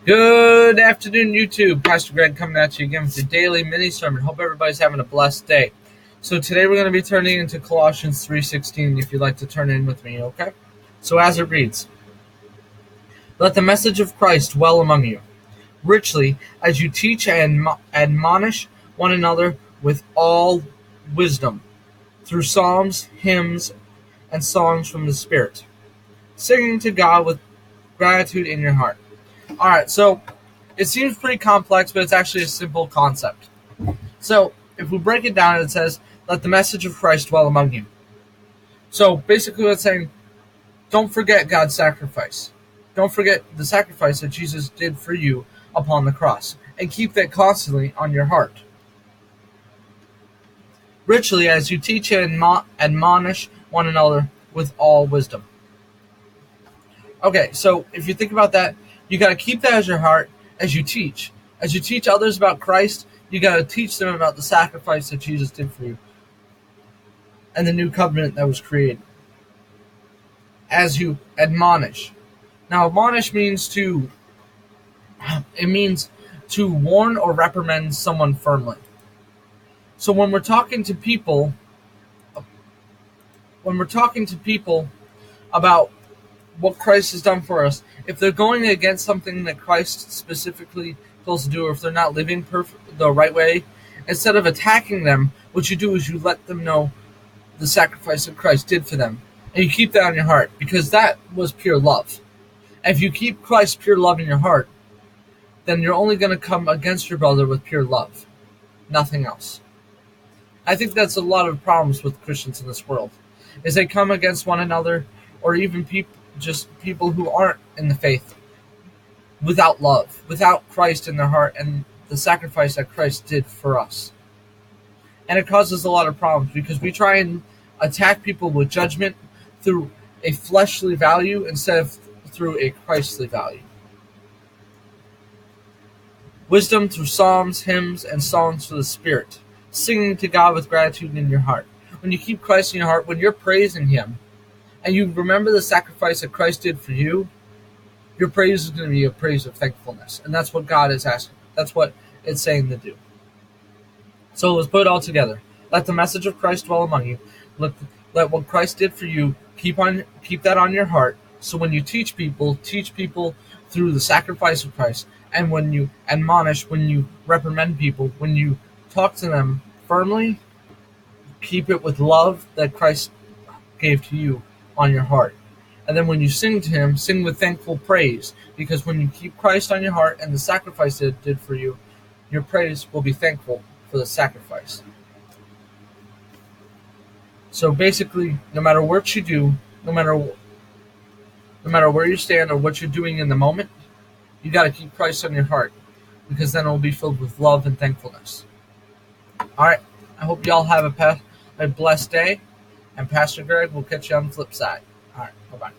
Good afternoon, YouTube. Pastor Greg coming at you again with your daily mini sermon. Hope everybody's having a blessed day. So today we're going to be turning into Colossians 3:16 if you'd like to turn in with me, okay? So as it reads, "Let the message of Christ dwell among you, richly, as you teach and admonish one another with all wisdom, through psalms, hymns, and songs from the Spirit, singing to God with gratitude in your heart." Alright, so it seems pretty complex, but it's actually a simple concept. So if we break it down, it says, "Let the message of Christ dwell among you." So basically what it's saying, don't forget God's sacrifice. Don't forget the sacrifice that Jesus did for you upon the cross, and keep that constantly on your heart. Richly, as you teach and admonish one another with all wisdom. Okay, so if you think about that, you got to keep that as your heart as you teach. As you teach others about Christ, you got to teach them about the sacrifice that Jesus did for you and the new covenant that was created. As you admonish. Now, admonish means to warn or reprimand someone firmly. So when we're talking to people about what Christ has done for us, if they're going against something that Christ specifically tells to do, or if they're not living the right way, instead of attacking them, what you do is you let them know the sacrifice that Christ did for them. And you keep that on your heart, because that was pure love. And if you keep Christ's pure love in your heart, then you're only going to come against your brother with pure love. Nothing else. I think that's a lot of problems with Christians in this world, is they come against one another, or even people who aren't in the faith, without love, without Christ in their heart and the sacrifice that Christ did for us. And it causes a lot of problems, because we try and attack people with judgment through a fleshly value instead of through a Christly value. Wisdom through psalms, hymns, and songs for the Spirit, singing to God with gratitude in your heart. When you keep Christ in your heart, when you're praising Him, and you remember the sacrifice that Christ did for you, your praise is going to be a praise of thankfulness. And that's what God is asking. That's what it's saying to do. So let's put it all together. Let the message of Christ dwell among you. Let what Christ did for you, keep that on your heart. So when you teach people through the sacrifice of Christ. And when you admonish, when you reprimand people, when you talk to them firmly, keep it with love that Christ gave to you on your heart. And then when you sing to Him, sing with thankful praise, because when you keep Christ on your heart and the sacrifice that it did for you, your praise will be thankful for the sacrifice. So basically, no matter what you do, no matter where you stand or what you're doing in the moment, you got to keep Christ on your heart, because then it will be filled with love and thankfulness. All right, I hope y'all have a blessed day. And Pastor Greg will catch you on the flip side. All right, bye-bye.